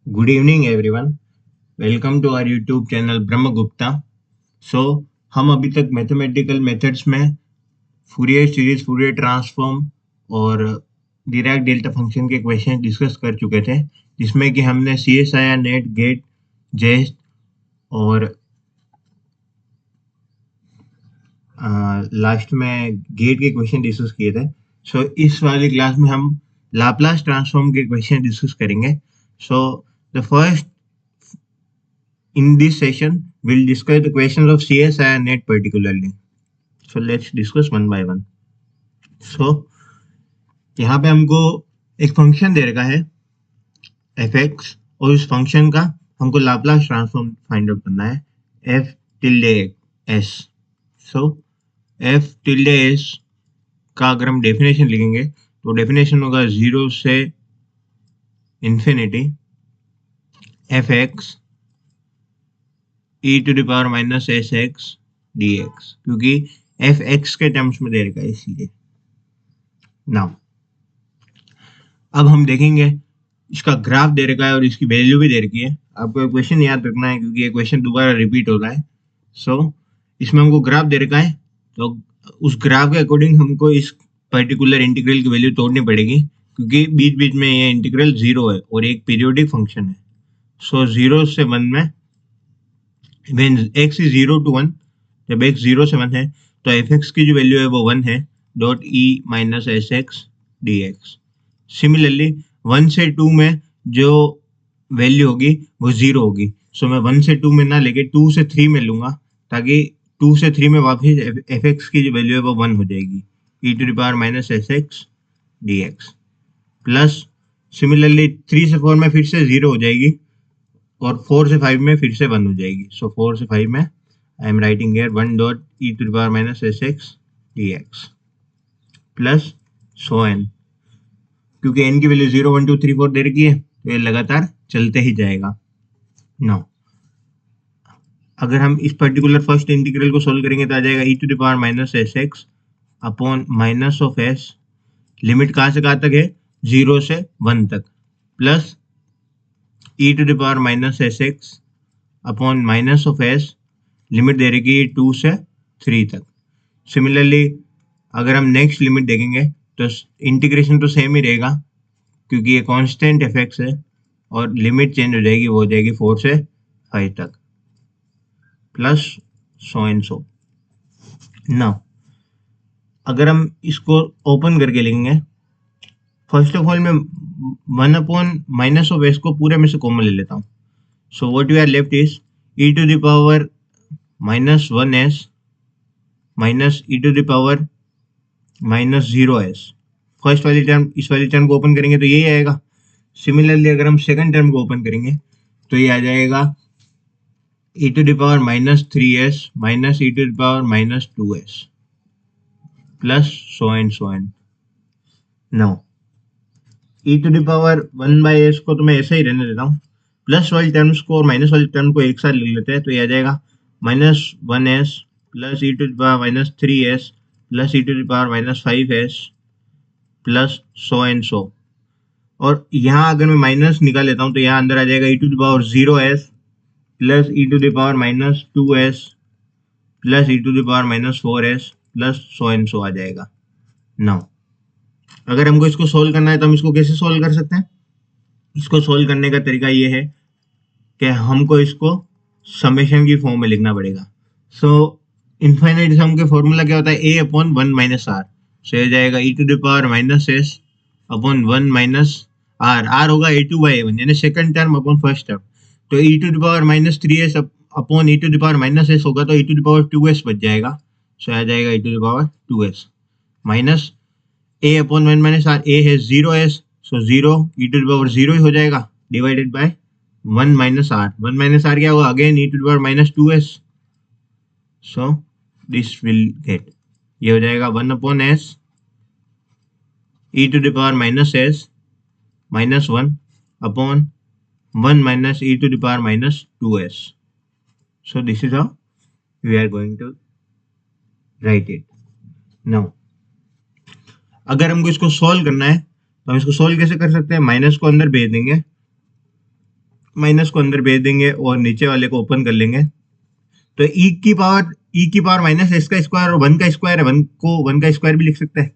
Good evening everyone. Welcome to our YouTube channel Brahmagupta. So हम अभी तक मैथमेटिकल मेथड्स में फूरियर सीरीज, फूरियर ट्रांसफॉर्म और डिराक डेल्टा फंक्शन के क्वेश्चन डिस्कस कर चुके थे, जिसमें कि हमने C S I R, NET, GATE, JEST और लास्ट में गेट के क्वेश्चन डिस्कस किए थे. सो इस वाली क्लास में हम लाप्लास ट्रांसफॉर्म के क्वेश्चन डिस्कस करेंगे. So the first in this session we'll discuss the questions of CSI and net particularly. So let's discuss one by one. So यहाँ पे हमको एक फंक्शन दे रखा है fx और उस फंक्शन का हमको लाप्लास ट्रांसफॉर्म फाइंड आउट करना है f tilde s. So f tilde s का अगर हम डेफिनेशन लिखेंगे तो डेफिनेशन होगा 0 से infinity fx e to the power minus sx dx, क्योंकि fx के टर्म्स में दे रखा है इसलिए. नाउ अब हम देखेंगे इसका ग्राफ दे रखा है और इसकी वैल्यू भी दे रखी है. आपको क्वेश्चन याद रखना है क्योंकि ये क्वेश्चन दोबारा रिपीट हो रहा है. सो इसमें हमको ग्राफ दे रखा है, तो उस ग्राफ के अकॉर्डिंग हमको इस पर्टिकुलर इंटीग्रल की वैल्यू तोड़नी पड़ेगी, क्योंकि बीच बीच में ये इंटीग्रल 0 है और एक पीरियोडिक फंक्शन है. सो 0 से 1 में when x is 0 to 1, जब x 0 से 1 है तो fx की जो वैल्यू है वो 1 है, dot e minus s x d x. Similarly 1 से 2 में जो वैल्यू होगी वो 0 होगी. सो मैं 1 से 2 में ना लेके 2 से 3 में लूंगा, ताकि 2 से 3 में वापस fx की जो वैल्यू है वो 1 हो जाएगी, e to the power minus s x d x. Plus similarly 3 से 4 में फिर से 0 हो जाएगी और 4 से 5 में फिर से 1 हो जाएगी. सो 4 से 5 में I am writing here 1 dot e to the power minus s x d x plus so on. क्योंकि एन की वैल्यू 0 1 2 3 4 दे रखी है तो ये लगातार चलते ही जाएगा. नाउ अगर हम इस पर्टिकुलर फर्स्ट इंटीग्रल को सोल्व करेंगे तो आ जाएगा e to the power minus s x upon minus of s. Limit कहाँ से कहाँ तक है? 0 से 1 तक, plus e to the power minus s x upon minus of s. Limit दे रखी है 2 से 3 तक. सिमिलरली अगर हम नेक्स्ट लिमिट देखेंगे तो इंटीग्रेशन तो सेम ही रहेगा, क्योंकि ये कांस्टेंट एफएक्स है, और लिमिट चेंज हो जाएगी, वो हो जाएगी 4 से 5 तक, plus so and so. Now अगर हम इसको ओपन करके लिखेंगे, फर्स्ट ऑफ ऑल मैं 1 अपॉन माइनस ऑफ एस को पूरे में से कॉमन ले लेता हूँ. So what we are left is e to the power minus 1s minus e to the power minus 0s. First वाली टर्म, इस वाली टर्म को ओपन करेंगे तो यही आएगा. सिमिलरली अगर हम सेकंड टर्म को ओपन करेंगे तो ये आ जाएगा e to the power minus 3s minus e to the power minus 2s plus so and so and. Now e to the power 1 by s को तो मैं ऐसे ही रहने देता हूँ. प्लस वाली टर्म्स को और माइनस वाली टर्म को एक साथ लिख लेते हैं, तो ये आ जाएगा minus 1s plus e to the power minus 3s plus e to the power minus 5s plus so and so. और यहाँ अगर मैं माइनस निकाल लेता हूँ तो यहाँ अंदर आ जाएगा e to the power 0s plus e to the power minus 2s plus e to the power minus 4s plus so and so आ जाएगा. नाउ अगर हमको इसको सोल्व करना है तो हम इसको कैसे सोल्व कर सकते हैं? इसको सोल्व करने का तरीका ये है कि हमको इसको समेशन की फॉर्म में लिखना पड़ेगा. सो इनफाइनाइट सम के फॉर्मूला क्या होता है? a upon 1 minus r. So ये जाएगा e to the power minus s upon 1 minus r. R होगा a2 बाई a1, यानी second term upon first term. तो e to the power minus 3s upon e to the power minus s होगा तो e to the power 2s बच जाएगा. सो आ जाएगा e to the power 2s minus a upon 1 minus r. a है 0s, so 0 e to the power 0 ही हो जाएगा, divided by 1 minus r. 1 minus r क्या होगा? Again e to the power minus 2s. So this will get, ये हो जाएगा 1 upon s e to the power minus s minus 1 upon 1 minus e to the power minus 2s. So this is how we are going to write it. Now अगर हमको इसको solve करना है तो हम इसको सॉल्व कैसे कर सकते हैं? माइनस को अंदर भेज देंगे माइनस को अंदर भेज देंगे और नीचे वाले को ओपन कर लेंगे। तो ई की पावर माइनस एस का स्क्वायर और 1 का स्क्वायर है, 1 को 1 का स्क्वायर भी लिख सकते हैं,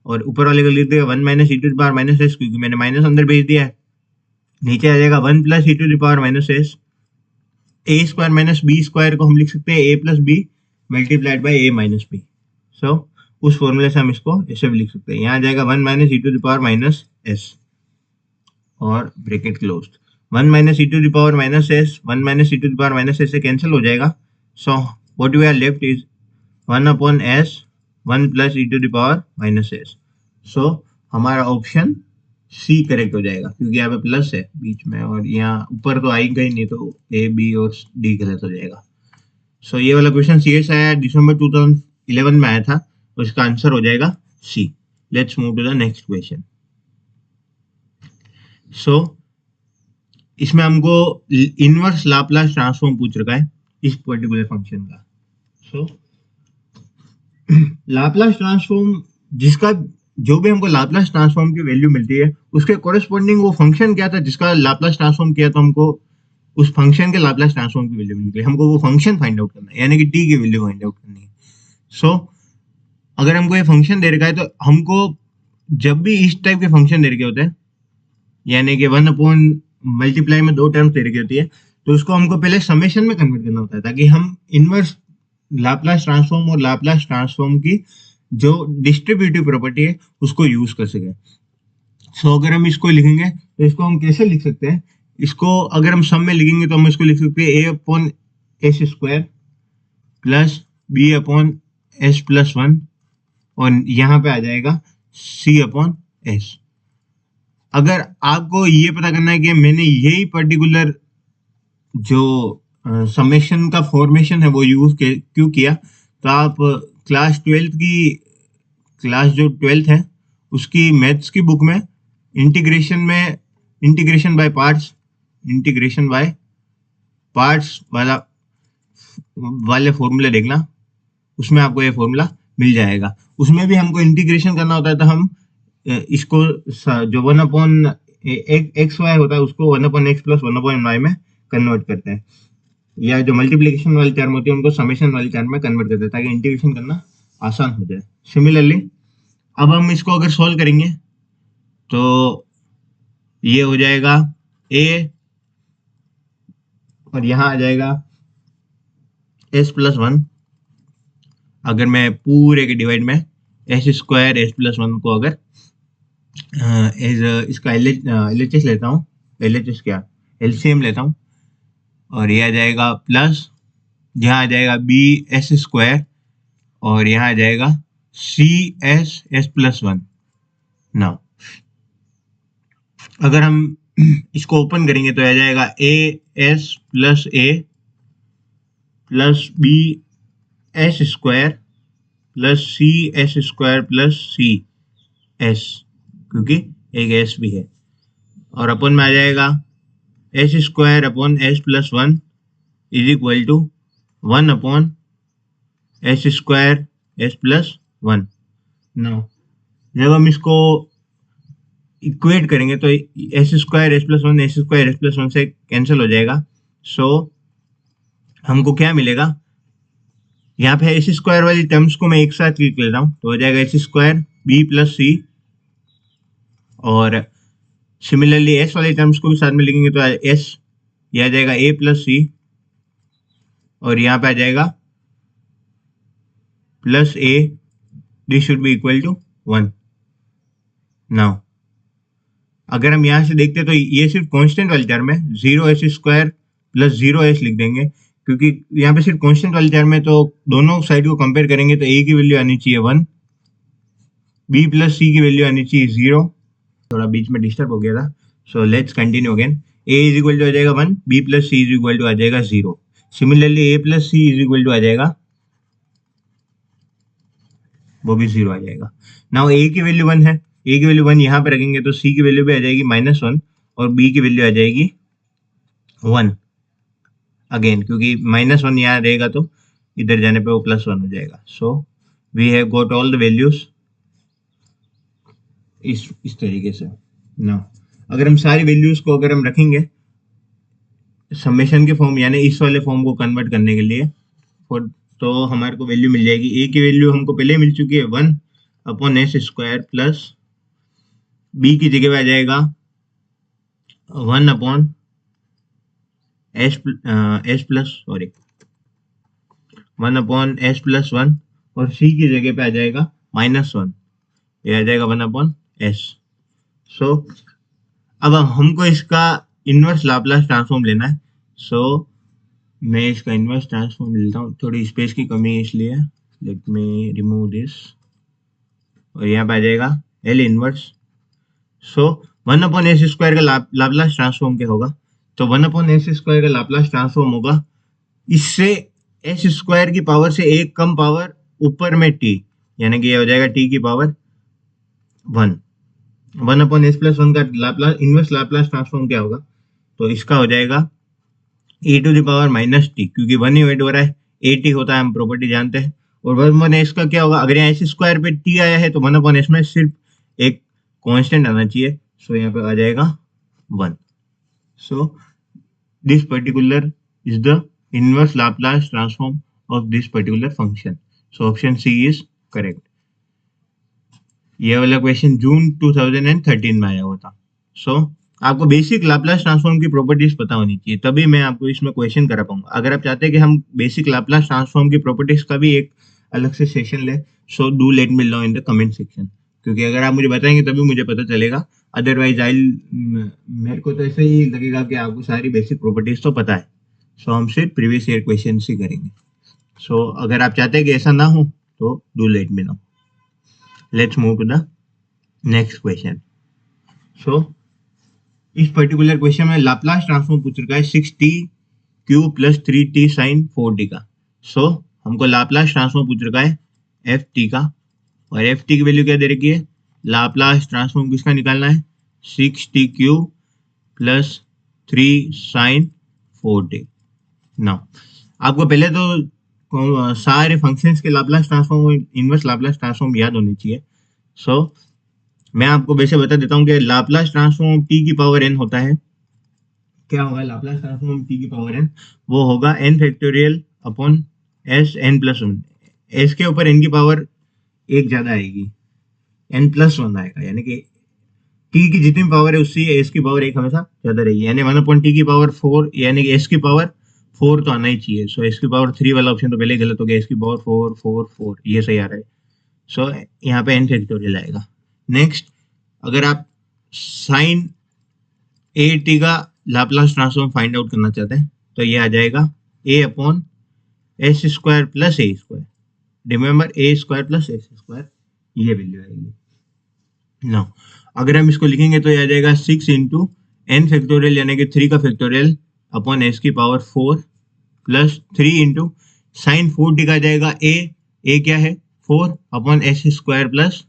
और ऊपर वाले को लिख देगा 1 minus e to the power minus s, क्योंकि मैंने माइनस अंदर भेज दिया है। नीचे आ जाएगा 1 plus e to the power minus s, a square minus b square को हम लिख सकते हैं a plus b multiplied by a minus b. So उस फॉर्मूले से हम इसको ऐसे भी लिख सकते हैं। यहाँ आ जाएगा 1 minus e to the power minus s और bracket close. 1 minus e to the power minus s, 1 minus e to the power minus s से कैंसिल हो जाएगा। So what we are left is 1 upon s 1 plus e to the power minus s. So हमारा option C correct हो जाएगा, क्योंकि यहाँ पे plus है बीच में और यहाँ ऊपर तो आएगा ही नहीं, तो ए बी और डी गलत हो जाएगा। सो ये वाला क्वेश्चन सीएस आया दिसंबर 2011 में आया था, तो इसका आंसर हो जाएगा C. Let's move to the next question. So इसमें हमको इनवर्स लाप्लास ट्रांसफॉर्म पूछ रखा है इस पर्टिकुलर फंक्शन का। सो लाप्लास ट्रांसफॉर्म, जिसका जो भी हमको लाप्लास ट्रांसफॉर्म की वैल्यू मिलती है उसके कोरेस्पॉन्डिंग वो फंक्शन क्या था जिसका लाप्लास ट्रांसफॉर्म किया, तो हमको उस फंक्शन के लाप्लास ट्रांसफॉर्म की वैल्यू मिलती है। हमको वो फंक्शन फाइंड आउट करना है, यानी कि टी की वैल्यू फाइंड आउट करनी है। सो अगर हमको ये फंक्शन दे रखा है तो हमको जब भी इस टाइप के फंक्शन दे रखे होते हैं, यानी कि 1 अपॉन मल्टीप्लाई में 2 टर्म्स दे रखी होती है, तो उसको हमको पहले समेशन में कन्वर्ट करना होता है, ताकि हम इनवर्स लाप्लास ट्रांसफॉर्म और लाप्लास ट्रांसफॉर्म की जो डिस्ट्रीब्यूटिव प्रॉपर्टी है उसको यूज कर सके। सो अगर हम इसको लिखेंगे तो इसको हम कैसे लिख सकते हैं, इसको अगर हम सम में लिखेंगे तो हम इसको लिख सकते हैं a upon s square plus b upon s plus 1, और यहाँ पे आ जाएगा सी अपॉन एस। अगर आपको ये पता करना है कि मैंने यही पर्टिकुलर जो समेशन का फॉर्मेशन है वो यूज क्यों किया, तो आप क्लास 12th है उसकी मैथ्स की बुक में इंटीग्रेशन बाय पार्ट्स वाले फॉर्मूले देखना, उसमें आपको ये फॉर्मूला मिल जाएगा। उसमें भी हमको इंटीग्रेशन करना होता है, तो हम इसको जो 1 अपॉन एक्स वाई होता है उसको 1 upon x plus 1 upon y में कन्वर्ट करते हैं, या जो मल्टीप्लिकेशन वाली टर्म होती है उनको समेशन वाली टर्म में कन्वर्ट करते हैं, ताकि इंटीग्रेशन करना आसान हो जाए। सिमिलरली अब हम इसको अगर सॉल्व करेंगे तो ये हो जाएगा a और यहाँ आ जाएगा s प्लस 1। अगर मैं पूरे के डिवाइड में एस स्क्वायर एस प्लस 1 को अगर इसका LHS लेता हूँ, LHS क्या LCM लेता हूँ, और ये आ जाएगा प्लस, यहाँ आ जाएगा बी एस स्क्वायर और यहाँ आ जाएगा c s s plus 1। Now अगर हम इसको ओपन करेंगे तो आ जाएगा a s plus a plus b s square plus c s square plus c s, क्योंकि एक एस भी है, और अपन में आ जाएगा s square upon s plus 1 is equal to 1 upon s square s plus 1। Now जब हम इसको इक्वेट करेंगे तो s square s plus 1 s square s plus 1 से कैंसिल हो जाएगा। सो हमको क्या मिलेगा, यहाँ पे एस स्क्वायर वाली टर्म्स को मैं एक साथ लिख लेता हूँ, तो हो जाएगा एस स्क्वायर बी प्लस सी, और सिमिलरली एस वाली टर्म्स को भी साथ में लिखेंगे तो एस ये आ जाएगा ए प्लस सी, और यहाँ पे आ जाएगा plus a, this should be equal to 1। Now अगर हम यहाँ से देखते हैं तो ये सिर्फ कांस्टेंट वाली टर्म है, 0s स्क्वायर प्लस 0s लिख देंगे, क्योंकि यहाँ पे सिर्फ कांस्टेंट वाली टर्म है, तो दोनों साइड को कंपेयर करेंगे तो a की वैल्यू आनी चाहिए 1, b प्लस c की वैल्यू आनी चाहिए 0। थोड़ा बीच में डिस्टर्ब हो गया था, so let's continue again. a is equal to आ जाएगा 1, b plus c is equal to आ जाएगा 0। Similarly a plus c is equal to आ जाएगा, वो भी 0 आ जाएगा। नाउ a की वैल्यू 1 है, a की वैल्यू 1 यहाँ पे रखेंगे तो c की वैल्यू भी आ जाएगी -1 और b की वैल्यू आ जाएगी 1 अगेन, क्योंकि -1 यहाँ रहेगा तो इधर जाने पे वो +1 हो जाएगा। So we have got all the values इस तरीके से। नाउ अगर हम सारी वैल्यूज को अगर हम रखेंगे समेशन के फॉर्म यानी इस वाले फॉर्म को कन्वर्ट करने के लिए तो हमारे को वैल्यू मिल जाएगी। ए की वैल्यू हमको पहले मिल चुकी है 1/s² प्लस बी की जगह पे आ जाएगा 1/s+1 और सी की जगह पे आ जाएगा -1, ये आ जाएगा 1/s। सो अब हमको इसका इनवर्स लाप्लास ट्रांसफॉर्म लेना है। सो मैं इसका इनवर्स ट्रांसफॉर्म लेता हूँ, थोड़ी स्पेस की कमी है इसलिए लेट मी रिमूव दिस, और यहाँ पे आ जाएगा एल इनवर्स। सो 1/s² का लाप्लास ट्रांसफॉर्म क्या होगा? तो 1/s² का लाप्लास ट्रांसफॉर्म होगा इससे s² की पावर से एक कम पावर ऊपर में t, यानी कि ये हो जाएगा t की पावर 1। 1/s+1 का लाप्लास इनवर्स लाप्लास ट्रांसफॉर्म क्या होगा? तो इसका हो जाएगा e⁻⁻t, क्योंकि 1 ही वेट हो रहा है, at होता है, हम प्रॉपर्टी जानते हैं। और 1/s का क्या होगा? अगर यहाँ s² पे t आया है तो 1/s में सिर्फ एक कांस्टेंट आना चाहिए, सो यहाँ पे आ जाएगा 1। So this particular is the inverse Laplace transform of this particular function. So option C is correct. ये वाला क्वेश्चन जून 2013 में आया हुआ था। सो आपको बेसिक लाप्लास ट्रांसफॉर्म की प्रॉपर्टीज पता होनी चाहिए, तभी मैं आपको इसमें क्वेश्चन करा पाऊंगा। अगर आप चाहते हैं कि हम बेसिक लाप्लास ट्रांसफॉर्म की प्रॉपर्टीज का भी एक अलग से सेशन ले, so do let me no in the comment section, क्योंकि अगर आप मुझे बताएंगे तभी मुझे पता चलेगा। अदरवाइज मेरे को तो ऐसे ही लगेगा कि आपको सारी बेसिक प्रॉपर्टीज तो पता है, सो हम सिर्फ प्रीवियस ईयर क्वेश्चन ही करेंगे। सो अगर आप चाहते हैं कि ऐसा ना हो तो do let me know. Let's move to the next question. So इस पर्टिकुलर क्वेश्चन में लाप्लास ट्रांसफॉर्म पूछ रखा है 6t³ + 3t sin 4t का। सो हमको लाप्लास ट्रांसफॉर्म पूछ रखा है ft का, और ft की वैल्यू क्या दे रखी है? लाप्लास ट्रांसफॉर्म किसका निकालना है? 6t³ + 3 sin 4t। नाउ आपको पहले तो सारे फंक्शंस के लाप्लास ट्रांसफॉर्म और इनवर्स लाप्लास ट्रांसफॉर्म याद होने चाहिए। सो मैं आपको वैसे बता देता हूँ कि लाप्लास ट्रांसफॉर्म t की पावर n होता है। क्या होगा लाप्लास ट्रांसफॉर्म t की पावर n? वो होगा n⁻⁴ s के ऊपर n की पावर एक ज्यादा आएगी, n+1 आएगा, यानी कि t की जितनी पावर है उससे s की पावर एक हमेशा ज्यादा रहेगी, यानी 1/t की पावर 4, यानी कि s की पावर 4 तो आना ही चाहिए। सो s की पावर 3 वाला ऑप्शन तो पहले गलत हो गया, s की पावर 4 4 4 ये सही आ रहा है। सो यहाँ पे n आएगा। नेक्स्ट, अगर आप साइन at का लाप्लास ट्रांसफॉर्म फाइंड आउट करना चाहते हैं तो ये आ जाएगा a/s² + a²। Remember a² + s², ये वैल्यू आएगी। नाउ अगर हम इसको लिखेंगे तो ये आ जाएगा 6 × n⁻⁴, यानी कि 3 का फैक्टोरियल अपॉन s की पावर 4 प्लस 3 × साइन 4t का जाएगा a क्या है? 4/s² प्लस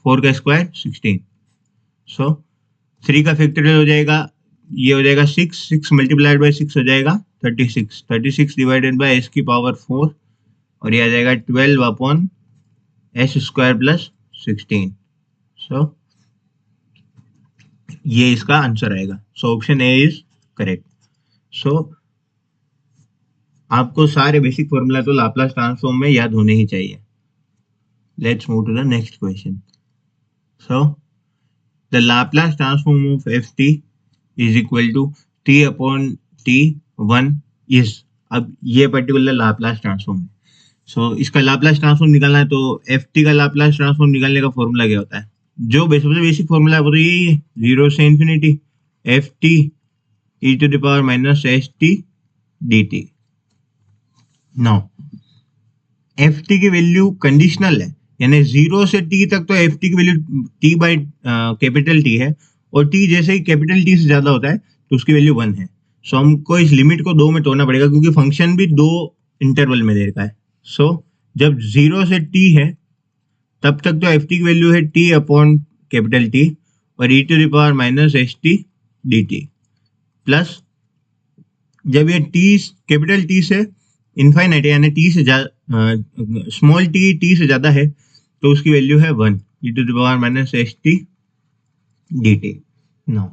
4 का स्क्वायर 16। सो 3 का फैक्टोरियल हो जाएगा, ये हो जाएगा 6 × 6 हो जाएगा 36 डिवाइडेड बाय s की पावर 4, और ये आ जाएगा 12/s² प्लस 16। सो ये इसका आंसर आएगा। So option A is correct. So आपको सारे बेसिक फॉर्मूला तो लाप्लास ट्रांसफॉर्म में याद होने ही चाहिए। Let's move to the next question. So the Laplace transform of ft is equal to t/t1 is. अब ये पर्टिकुलर लाप्लास ट्रांसफॉर्म है। सो इसका लाप्लास ट्रांसफॉर्म निकालना है तो ft का लाप्लास ट्रांसफॉर्म निकालने का फॉर्मूला क्या होता है? जो सबसे बेसिक फॉर्मूला है वो तो यही है, 0 से infinity ft e⁻⁻st dt। Now ft की वैल्यू कंडीशनल है, यानी 0 से t तक तो ft की वैल्यू t/T है, और t जैसे ही T से ज्यादा होता है तो उसकी वैल्यू 1 है। सो हमको इस लिमिट को 2 में तोड़ना पड़ेगा, क्योंकि फंक्शन भी 2 इंटरवल में दे रखा है। सो जब 0 से t है तब तक तो ft की वैल्यू है t/T और e⁻⁻st dt, प्लस जब ये T से इनफाइनाइट है, यानी स्मॉल t से ज्यादा है तो उसकी वैल्यू है 1 e⁻⁻st dt। नाउ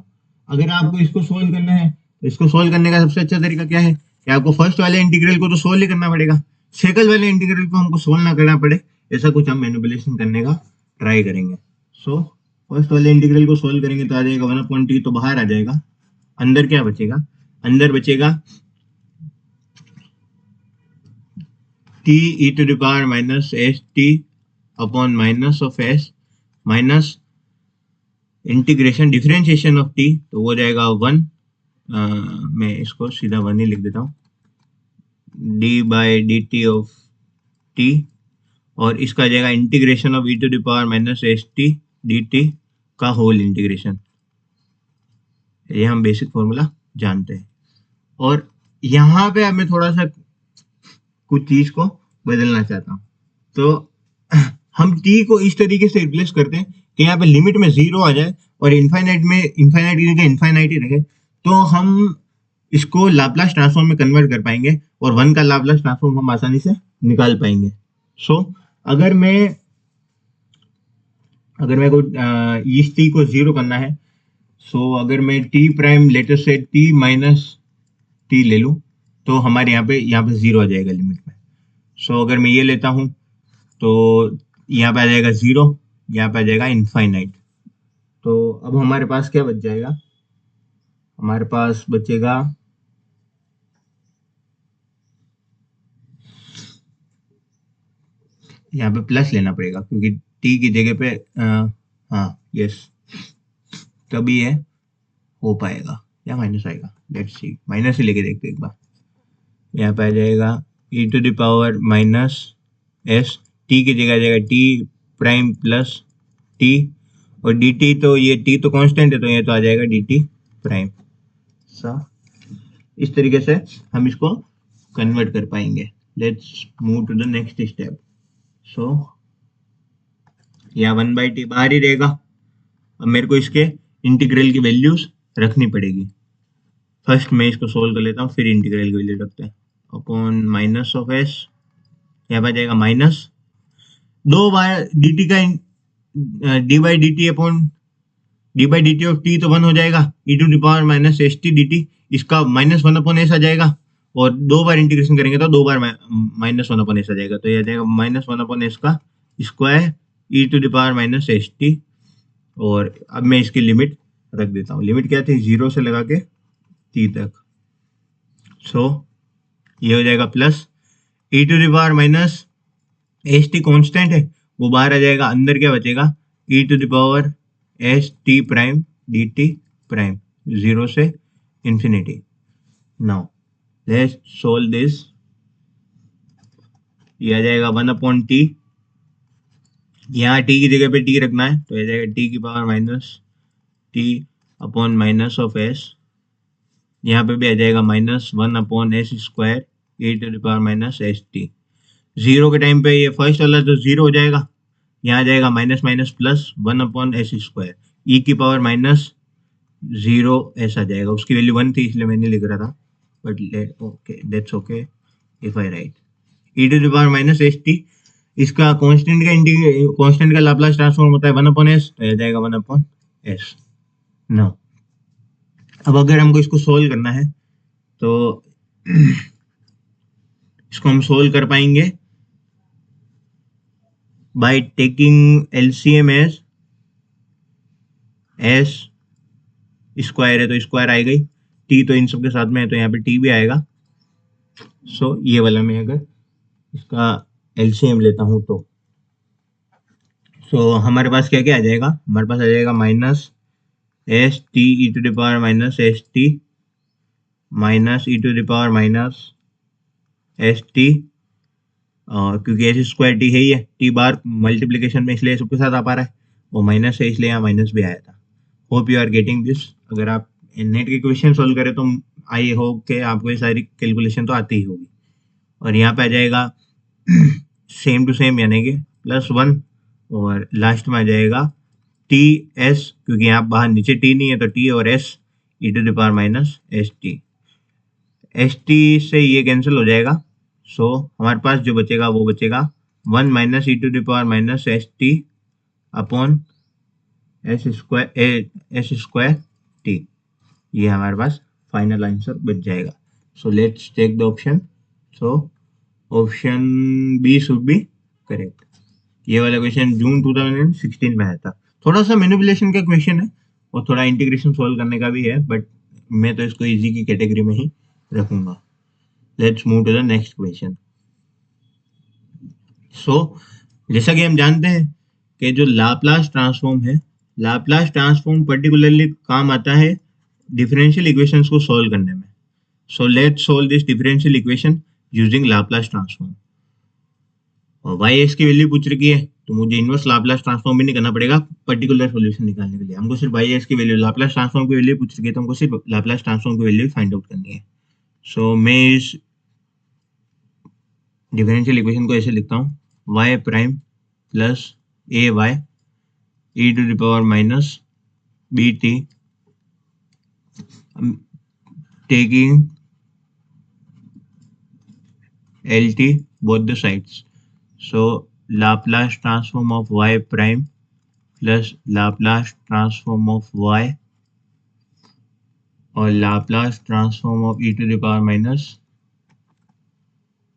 अगर आपको इसको सोल्व करना है इसको सोल्व करने का सबसे अच्छा तरीका क्या है कि आपको फर्स्ट वाले इंटीग्रल को तो सोल्व ही करना पड़ेगा, सेकंड वाले इंटीग्रल को हमको सोल्व ना करना पड़े, ऐसा कुछ हम मैनिपुलेशन करने का ट्राई करेंगे। सो फर्स्ट वाले इंटीग्रल को सोल्व करेंगे तो आ जाएगा 1/t, तो बाहर आ जाएगा, अंदर क्या बचेगा, अंदर बचेगा t e to the power minus st upon minus of s minus integration differentiation of t, तो वो जाएगा 1, मैं इसको सीधा 1 ही लिख देता हूँ, d by d t of t, और इसका जाएगा integration of e to the power minus s t d t का होल इंटीग्रेशन। ये हम बेसिक फॉर्मूला जानते हैं। और यहाँ पे अब मैं थोड़ा सा कुछ चीज को बदलना चाहता हूँ। तो हम t को इस तरीके से रिप्लेस करते हैं कि यहाँ पे लिमिट में 0 आ जाए और इनफाइनाइट में इनफाइनाइट की जगह इनफाइनाइट ही रहे, तो हम इसको लाप्लास ट्रांसफॉर्म में कन्वर्ट कर पाएंगे और 1 का लाप्लास ट्रांसफॉर्म हम आसानी से निकाल पाएंगे। सो अगर मैं को इस t को 0 करना है, सो अगर मैं t प्राइम लेटर से t माइनस t ले लूं तो हमारे यहाँ पे 0 आ जाएगा लिमिट में। सो अगर मैं ये लेता हूं तो यहाँ पे आ जाएगा 0, यहाँ पे आ जाएगा इनफाइनाइट। तो अब हमारे पास क्या बच जाएगा, हमारे पास बचेगा यहाँ पे प्लस लेना पड़ेगा क्योंकि t की जगह पे हाँ यस, तभी ये हो पाएगा, या माइनस आएगा, लेट्स सी, माइनस ही लेके देखते एक बार। यहाँ पे आ जाएगा e to the power minus s, t की जगह आ जाएगा t प्राइम प्लस t, और dt तो ये t तो कांस्टेंट है तो ये तो आ जाएगा dt प्राइम। इस तरीके से हम इसको कन्वर्ट कर पाएंगे। Let's move to the next step. So या 1/t बाहर ही रहेगा। अब मेरे को इसके इंटीग्रल की वैल्यूज रखनी पड़ेगी। फर्स्ट मैं इसको सोल्व कर लेता हूँ, फिर इंटीग्रल की वैल्यू रखते हैं। अपॉन माइनस ऑफ s, यहाँ पर जाएगा माइनस 2 बार dt का d by d t upon d by d t of t तो 1 हो जाएगा, e to the power minus s t d t, इसका माइनस 1 अपॉन s आ जाएगा, और 2 बार इंटीग्रेशन करेंगे तो 2 बार माइनस 1 अपॉन s आ जाएगा, तो यह आ जाएगा माइनस 1 अपॉन s का square e to the power minus s T. और अब मैं इसकी लिमिट रख देता हूँ। लिमिट क्या थी, 0 से लगा के t तक। सो ये हो जाएगा plus e to the power minus s t constant है वो बाहर आ जाएगा, अंदर क्या बचेगा, e to the power s t prime d t prime, 0 से infinity. Now let's solve this. ये आ जाएगा 1/t, यहाँ t की जगह पे t रखना है तो आ जाएगा t की power minus t upon minus of s, यहाँ पे भी आ जाएगा minus 1/s square e to the power minus s t. 0 के टाइम पे ये फर्स्ट वाला तो 0 हो जाएगा, यहाँ आ जाएगा minus minus plus 1/s square, e की पावर माइनस 0 s आ जाएगा। उसकी वैल्यू 1 थी इसलिए मैंने लिख रहा था, but okay that's okay if I write e to the power minus s t. इसका कांस्टेंट का लाप्लास ट्रांसफॉर्म होता है 1/s, तो आ जाएगा 1/s। नो अब अगर हमको इसको सोल्व करना है तो इसको हम सोल्व कर पाएंगे by taking LCM as s square है तो स्क्वायर आएगा ही, t तो इन सब के साथ में है तो यहाँ पे t भी आएगा। सो ये वाला मैं अगर इसका एलसीएम लेता हूं तो हमारे पास क्या क्या आ जाएगा, हमारे पास आ जाएगा minus s t e to the power minus s t minus e to the power minus s t, क्योंकि एस स्क्वायर टी है ही है, टी बार मल्टीप्लीकेशन में इसलिए सबके साथ आ पा रहा है, वो माइनस है इसलिए यहाँ माइनस भी आया था। Hope you are getting this. अगर आप नेट के क्वेश्चन सोल्व करें तो आई होप के आपको ये सारी कैलकुलेशन तो आती ही होगी। और यहाँ पे आ जाएगा सेम टू सेम यानी कि +1, और लास्ट में आ जाएगा टी एस, क्योंकि यहाँ बाहर नीचे टी नहीं है तो टी और s e to the power minus s t. S t से ये कैंसिल हो जाएगा, सो हमारे पास जो बचेगा वो बचेगा 1 minus e to the power minus s t upon s square t. ये हमारे पास फाइनल आंसर बच जाएगा। So let's take the option. So option B should be correct. ये वाला क्वेश्चन जून 2016 में आया था। थोड़ा सा मैनिपुलेशन का क्वेश्चन है और थोड़ा इंटीग्रेशन सॉल्व करने का भी है, बट मैं तो इसको इजी की कैटेगरी में ही रखूंगा। Let's move to the next question. So जैसा कि हम जानते हैं कि जो लाप्लास ट्रांसफॉर्म है, लाप्लास ट्रांसफॉर्म पर्टिकुलरली काम आता है डिफरेंशियल इक्वेशंस को सॉल्व करने में। So let's solve this differential equation using Laplace transform. और वाई एक्स की वैल्यू पूछ रखी है तो मुझे इनवर्स लाप्लास ट्रांसफॉर्म भी नहीं करना पड़ेगा पर्टिकुलर सॉल्यूशन निकालने के लिए। हमको सिर्फ वाई एक्स की वैल्यू, लाप्लास ट्रांसफॉर्म की वैल्यू पूछ रखी है तो हमको सिर्फ लाप्लास ट्रांसफॉर्म की वैल्यू फाइंड आउट करनी है। सो मैं इस डिफरेंशियल इक्वेशन को ऐसे लिखता हूँ, y prime plus a y e to the power minus b t taking LT both the sides. So Laplace transform of y prime plus Laplace transform of y और Laplace transform of e to the power minus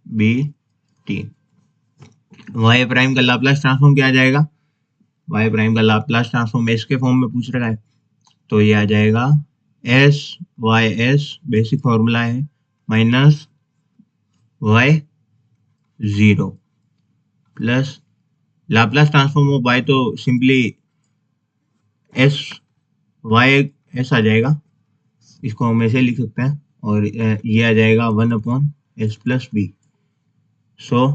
bt। y prime का Laplace transform क्या आ जाएगा? y prime का Laplace transform s के form में पूछ रखा है तो ये आ जाएगा s y s, basic formula है, minus y 0 plus Laplace transform of y तो सिंपली s y s आ जाएगा, इसको हम ऐसे लिख सकते हैं, और ये आ जाएगा 1/s प्लस बी। सो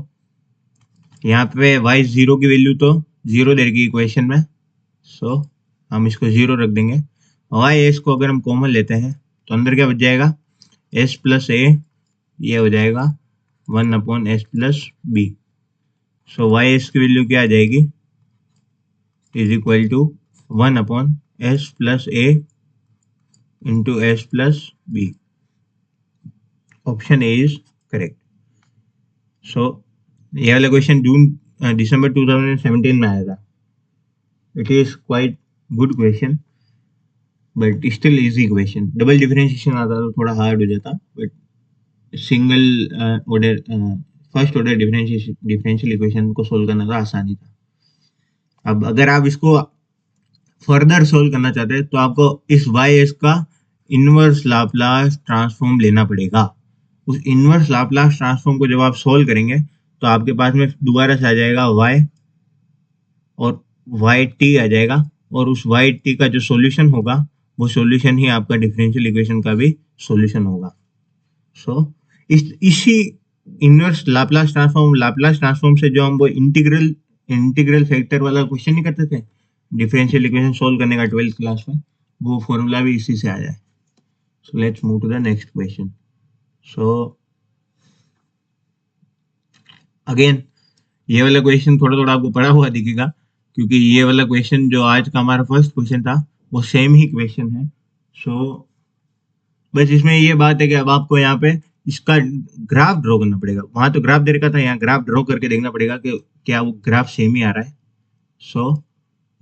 यहाँ पे y 0 की वैल्यू तो 0 दे रखी इक्वेशन में, सो हम इसको 0 रख देंगे। y s को अगर हम कॉमन लेते हैं तो अंदर क्या बच जाएगा, s प्लस a, ये हो जाएगा 1/s प्लस b। सो y s की वैल्यू क्या आ जाएगी, is equal to 1/s plus a into s plus b। Option A is correct. So ये वाला क्वेश्चन दिसंबर 2017 में आया था। It is quite good question but still easy question. Double differentiation आता तो थोड़ा हार्ड हो जाता, but single order first order differential equation को सोल्व करना तो आसानी था। अब अगर आप इसको फर्दर सोल्व करना चाहते हैं तो आपको इस वाई एस का इनवर्स लाप्लास ट्रांसफॉर्म लेना पड़ेगा। उस इनवर्स लाप्लास ट्रांसफॉर्म को जब आप सोल्व करेंगे तो आपके पास में दोबारा से आ जाएगा y और वाई टी आ जाएगा, और उस वाई टी का जो सॉल्यूशन होगा वो सॉल्यूशन ही आपका डिफरेंशियल इक्वेशन का भी सॉल्यूशन होगा। सो इसी इनवर्स लाप्लास ट्रांसफॉर्म से जो हम वो इंटीग्रल फैक्टर वाला क्वेश्चन नहीं करते थे डिफरेंशियल इक्वेशन सोल्व करने का 12th क्लास में, वो फॉर्मूला भी इसी से आ जाए। So let's move to the next question. So again ये वाला क्वेश्चन थोड़ा थोड़ा आपको पढ़ा हुआ दिखेगा क्योंकि ये वाला क्वेश्चन जो आज का हमारा फर्स्ट क्वेश्चन था वो सेम ही क्वेश्चन है। सो बस इसमें ये बात है कि अब आपको यहाँ पे इसका ग्राफ ड्रॉ करना पड़ेगा। वहां तो ग्राफ दे रखा था, यहाँ ग्राफ ड्रॉ करके देखना पड़ेगा कि क्या वो ग्राफ सेम ही आ रहा है। So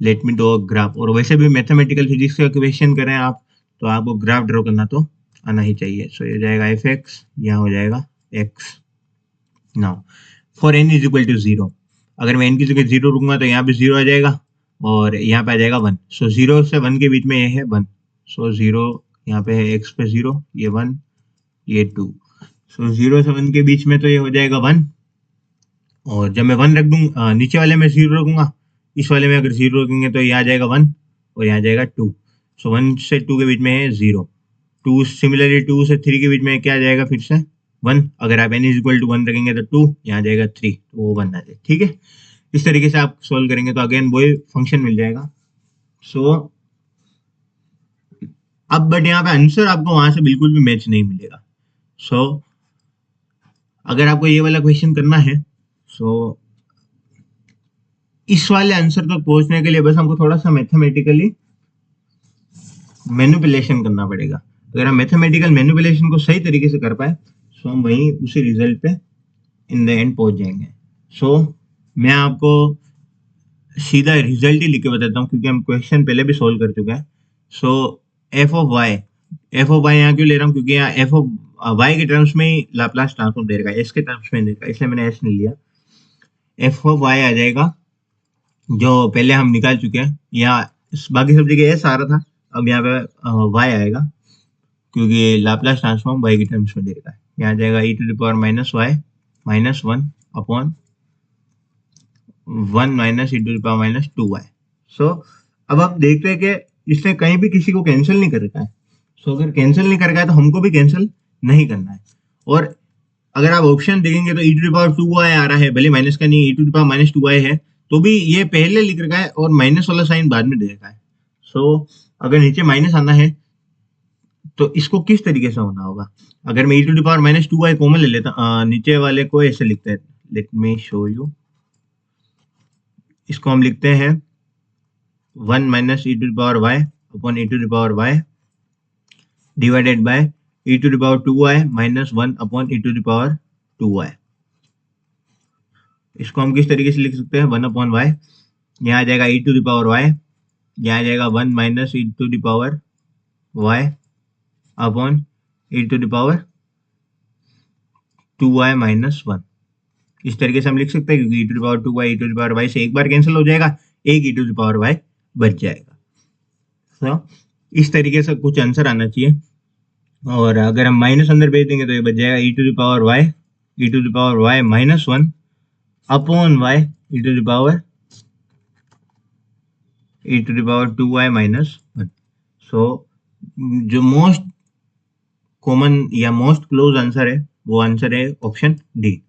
let me draw graph. और वैसे भी मैथमेटिकल फिजिक्स का क्वेश्चन करें आप तो आपको ग्राफ ड्रॉ करना तो आना ही चाहिए। सो ये हो जाएगा एफ एक्स, यहाँ हो जाएगा x. Now for n is equal to 0, अगर मैं एन की जगह 0 रखूंगा तो यहाँ पे 0 आ जाएगा और यहाँ पे आ जाएगा 1। सो 0 से 1 के बीच में ये है 1। सो 0 यहाँ पे है x पे 0, ये 1 ये 2। सो 0 से 1 के बीच में तो ये हो जाएगा 1, और जब मैं 1 रख दूंगा नीचे वाले में 0 रखूंगा, इस वाले में अगर 0 रखेंगे तो यहाँ आ जाएगा 1 और यहाँ आ जाएगा 2। सो 1 से 2 के बीच में है 0। 2 सिमिलरली 2 से 3 के बीच में क्या आ जाएगा फिर से 1। अगर आप n इज इक्वल टू 1 रखेंगे तो 2, यहाँ आ जाएगा 3, तो वो 1 आ जाए। ठीक है, इस तरीके से आप सोल्व करेंगे तो अगेन वही फंक्शन मिल जाएगा। सो अब बट यहाँ पे आंसर आपको वहां से बिल्कुल भी मैच नहीं मिलेगा। सो अगर आपको ये वाला क्वेश्चन करना है सो इस वाले आंसर तक पहुंचने के लिए बस हमको थोड़ा सा मैथमेटिकली मैनिपुलेशन करना पड़ेगा। अगर हम मैथमेटिकल मैनिपुलेशन को सही तरीके से कर पाए सो हम वहीं उसी रिजल्ट पे इन द एंड पहुंच जाएंगे। सो मैं आपको सीधा रिजल्ट ही लिख के बताता हूँ क्योंकि हम क्वेश्चन पहले भी सोल्व कर चुके हैं। So f of y f of y यहाँ क्यों ले रहा हूँ, क्योंकि यहाँ एफ ऑफ वाई के टर्म्स में ही लाप्लास ट्रांसफॉर्म दे रखा है, एस के टर्म्स में दे रखा है, इसलिए मैंने एस नहीं लिया। एफ ऑफ वाई आ जाएगा जो पहले हम निकाल चुके हैं, यहाँ बाकी सब जगह एस आ रहा था, अब यहाँ पे वाई आएगा क्योंकि लाप्लास ट्रांसफॉर्म वाई के टर्म्स में दे रखा है। यहाँ जाएगा e to the power minus y minus 1 upon 1 minus e to the power minus 2y। So अब आप देखते हैं कि इसने कहीं भी किसी को कैंसिल नहीं कर रखा है। सो अगर कैंसिल नहीं कर रखा है तो हमको भी कैंसिल नहीं करना है। और अगर आप ऑप्शन देखेंगे तो e to the power 2y आ रहा है, भले माइनस का नहीं, e to the power minus 2y है, तो भी ये पहले लिख रखा है और माइनस वाला साइन बाद में दे रखा है। सो अगर नीचे माइनस आना है तो इसको किस तरीके से होना होगा, अगर मैं e to the power minus 2y common ले लेता, नीचे वाले को ऐसे लिखते हैं, लेट मी शो यू। इसको हम लिखते हैं 1 minus e to the power y upon e to the power y divided by e to the power 2y minus 1 upon e to the power 2y। इसको हम किस तरीके से लिख सकते हैं, 1 अपॉन वाई, यहाँ आ जाएगा e to the power y, यहाँ आ जाएगा 1 minus e to the power y upon e to the power 2y minus 1। इस तरीके से हम लिख सकते हैं क्योंकि e to the power 2y e to the power y से एक बार कैंसिल हो जाएगा, एक e to the power y बच जाएगा। तो इस तरीके से कुछ आंसर आना चाहिए। और अगर हम माइनस अंदर भेज देंगे तो ये बच जाएगा e to the power y minus 1 upon y e to the power 2y minus 1। So जो मोस्ट कॉमन या मोस्ट क्लोज आंसर है वो आंसर है ऑप्शन डी।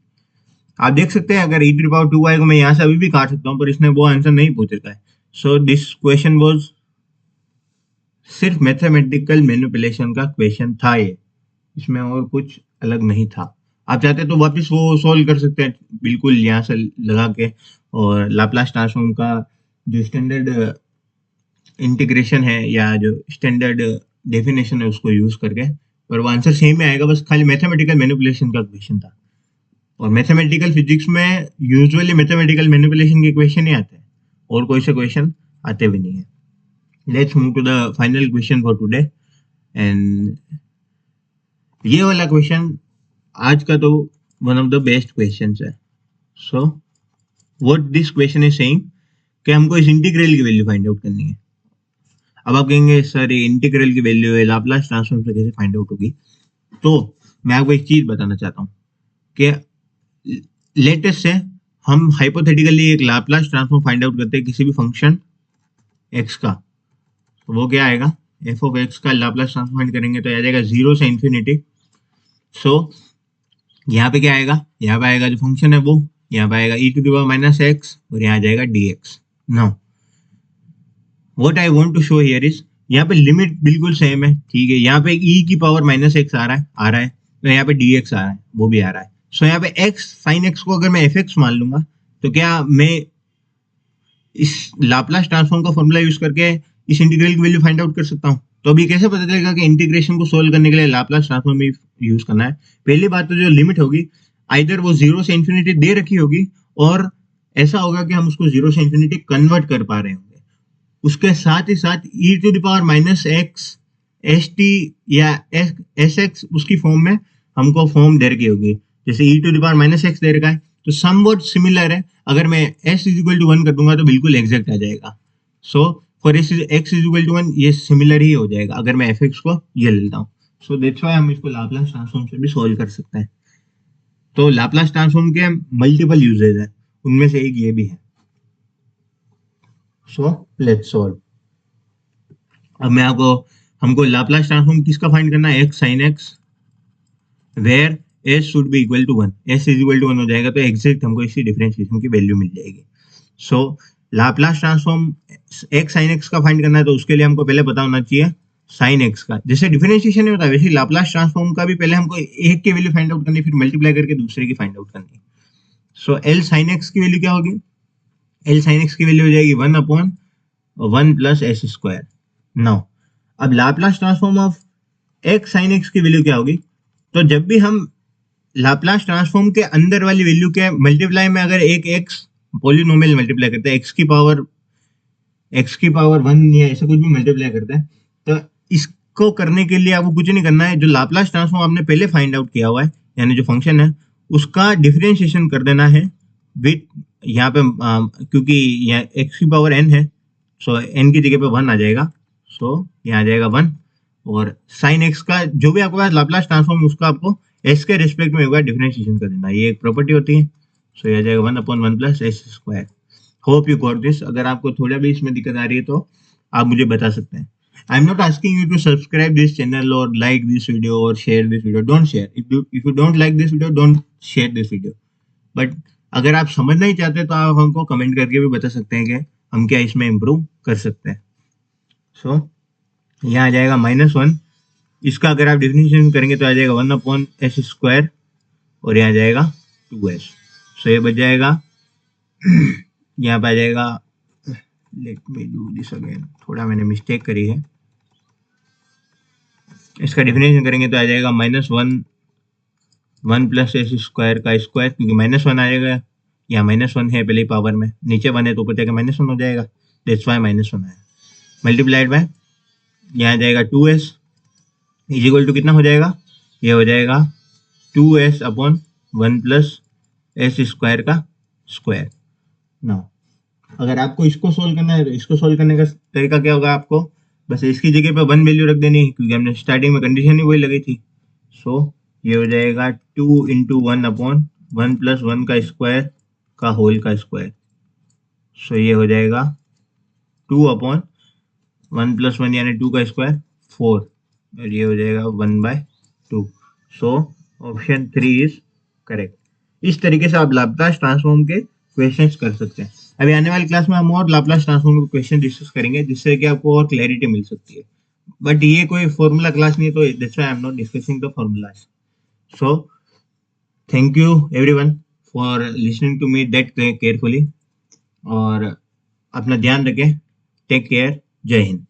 आप देख सकते हैं अगर ई टू द पावर 2y को मैं यहाँ से अभी भी काट सकता हूँ, पर इसने वो आंसर नहीं पूछ रखा है। सो दिस क्वेश्चन वाज सिर्फ मैथमेटिकल मैनिपुलेशन का क्वेश्चन था ये, इसमें और कुछ अलग नहीं था। आप चाहते तो वापस वो सॉल्व कर सकते हैं बिल्कुल यहाँ से लगा के, और लाप्लास ट्रांसफॉर्म का जो स्टैंडर्ड इंटीग्रेशन है या जो स्टैंडर्ड डेफिनेशन है उसको यूज करके, पर वो आंसर सेम ही आएगा, बस खाली मैथमेटिकल मैनिपुलेशन का क्वेश्चन था। और मैथमेटिकल फिजिक्स में यूजुअली मैथमेटिकल मैनिपुलेशन के क्वेश्चन ही आते हैं, और कोई से क्वेश्चन आते भी नहीं है। Let's move to the final question for today. And ये वाला क्वेश्चन आज का तो one of the best question है। So what this question is saying कि हमको इस इंटीग्रल की वैल्यू फाइंड आउट करनी है। अब आप कहेंगे सर ये इंटीग्रल की वैल्यू है, लाप्लास ट्रांसफॉर्म से कैसे फाइंड आउट होगी? तो मैं आपको एक चीज बताना चाहता हूँ कि लेटेस्ट से हम हाइपोथेटिकली एक लाप्लास ट्रांसफॉर्म फाइंड आउट करते हैं किसी भी फंक्शन x का, तो वो क्या आएगा, एफ ऑफ एक्स का लाप्लास ट्रांसफॉर्म फाइंड करेंगे तो आ जाएगा 0 से इन्फिनिटी। सो यहाँ पे क्या आएगा, यहाँ पे आएगा जो फंक्शन है वो, यहाँ पे आएगा e to the power minus x और यहाँ आ जाएगा dx। Now what I want to show here is, यहाँ पे लिमिट बिल्कुल सेम है, ठीक है, यहाँ पे ई की पावर माइनस एक्स आ रहा है, तो यहाँ पे dx आ रहा है, वो भी आ रहा है। सो यहाँ पे x साइन x को अगर मैं fx मान लूंगा तो क्या मैं इस लाप्लास ट्रांसफॉर्म का फॉर्मूला यूज करके इस इंटीग्रल की वैल्यू फाइंड आउट कर सकता हूँ? तो अभी कैसे पता चलेगा कि इंटीग्रेशन को सोल्व करने के लिए लाप्लास ट्रांसफॉर्म यूज करना है? पहली बात तो जो लिमिट होगी आइदर वो 0 से इन्फिनिटी दे रखी होगी, और ऐसा होगा कि हम उसको 0 से इन्फिनिटी कन्वर्ट कर पा रहे होंगे। उसके साथ ही साथ e to the power minus x s t या एस एक्स उसकी फॉर्म में हमको फॉर्म दे रखी होगी, जैसे e to the power minus x दे रखा है तो समवट सिमिलर है। अगर मैं s इज इक्वल टू 1 कर दूंगा तो बिल्कुल एग्जैक्ट आ जाएगा। So for x is equal to 1 ये सिमिलर ही हो जाएगा अगर मैं fx को ये ले लेता हूँ। सो दैट्स व्हाई हम इसको लाप्लास ट्रांसफॉर्म से भी सॉल्व कर सकते हैं। तो लाप्लास ट्रांसफॉर्म के मल्टीपल यूजेज है, उनमें से एक ये भी है। सो लेट्स सॉल्व। अब मैं हमको लाप्लास ट्रांसफॉर्म किसका फाइंड करना है, x sin x where s should be equal to 1, s is equal to 1 हो जाएगा तो एग्जैक्ट हमको इसी डिफरेंशिएशन की वैल्यू मिल जाएगी। So Laplace transform x sin x का फाइंड करना है तो उसके लिए हमको पहले पता होना चाहिए sin x का। जैसे डिफरेंशिएशन नहीं होता वैसे लाप्लास ट्रांसफॉर्म का भी पहले हमको एक की वैल्यू फाइंड आउट करनी है, फिर मल्टीप्लाई करके दूसरे की फाइंड आउट करनी है। सो L sin x की वैल्यू क्या होगी, L sin x की वैल्यू हो जाएगी 1 upon 1 plus s square. Now अब Laplace transform of x sin x की वैल्यू क्या होगी, तो जब भी हम लाप्लास ट्रांसफॉर्म के अंदर वाली वैल्यू के मल्टीप्लाई में अगर एक x पॉलिनोमियल मल्टीप्लाई करते हैं, x की पावर 1 या ऐसा कुछ भी मल्टीप्लाई करते हैं, तो इस इसको करने के लिए आपको कुछ नहीं करना है, जो लाप्लास ट्रांसफॉर्म आपने पहले फाइंड आउट किया हुआ है, यानी जो फंक्शन है उसका डिफरेंशिएशन कर देना है विथ यहाँ पे क्योंकि यहाँ x की पावर n है, सो n की जगह पे 1 आ जाएगा, सो यहाँ आ जाएगा 1, और साइन x का जो भी आपके पास लाप्लास ट्रांसफॉर्म उसका आपको s के रिस्पेक्ट में एक बार डिफरेंशिएशन कर देना, ये एक प्रॉपर्टी होती है। सो ये आ जाएगा 1/1 plus s square. Hope you got this. अगर आपको थोड़ा भी इसमें दिक्कत आ रही है तो आप मुझे बता सकते हैं। I am not asking you to subscribe this channel और लाइक दिस वीडियो और share this video, don't share. If you don't like this video, don't share this video. But अगर आप समझना ही चाहते हैं तो आप हमको कमेंट करके भी बता सकते हैं कि हम क्या इसमें इम्प्रूव कर सकते हैं। सो यहाँ आ जाएगा -1, इसका अगर आप डिफरेंशिएशन करेंगे तो आ जाएगा 1/s स्क्वायर, और यहाँ आ जाएगा 2s। सो ये बच जाएगा यहाँ पे आ जाएगा, let me do this again, थोड़ा मैंने मिस्टेक करी है। इसका डिफरेंशिएशन करेंगे तो आ जाएगा -1 प्लस एस स्क्वायर का स्क्वायर, क्योंकि -1 आ जाएगा, यहाँ -1 है पहले पावर में, नीचे 1 है तो ऊपर जाकर -1 हो जाएगा, दैट्स व्हाई -1 आया, मल्टीप्लाइड बाय यहाँ आ जाएगा 2s इज इक्वल टू कितना हो जाएगा, ये हो जाएगा 2s/1 प्लस एस स्क्वायर का स्क्वायर। नाउ अगर आपको इसको सोल्व करना है तो इसको सोल्व करने का तरीका क्या होगा, आपको बस इसकी जगह पे 1 वैल्यू रख देनी है, क्योंकि हमने स्टार्टिंग में कंडीशन ही वही लगी थी। सो ये हो जाएगा 2 × 1/1 प्लस 1 का स्क्वायर का होल का स्क्वायर। सो ये हो जाएगा 2/1 प्लस 1 यानी 2 का स्क्वायर 4, और ये हो जाएगा 1/2। So option 3 is correct. इस तरीके से आप लाप्लास ट्रांसफॉर्म के क्वेश्चंस कर सकते हैं। अभी आने वाली क्लास में हम और लाप्लास ट्रांसफॉर्म के क्वेश्चन डिस्कस करेंगे, जिससे कि आपको और क्लैरिटी मिल सकती है। बट ये कोई फॉर्मूला क्लास नहीं है, तो that's why I am not discussing the formulas. So thank you everyone for listening to me that carefully, और अपना ध्यान रखें। Take care. जय हिंद।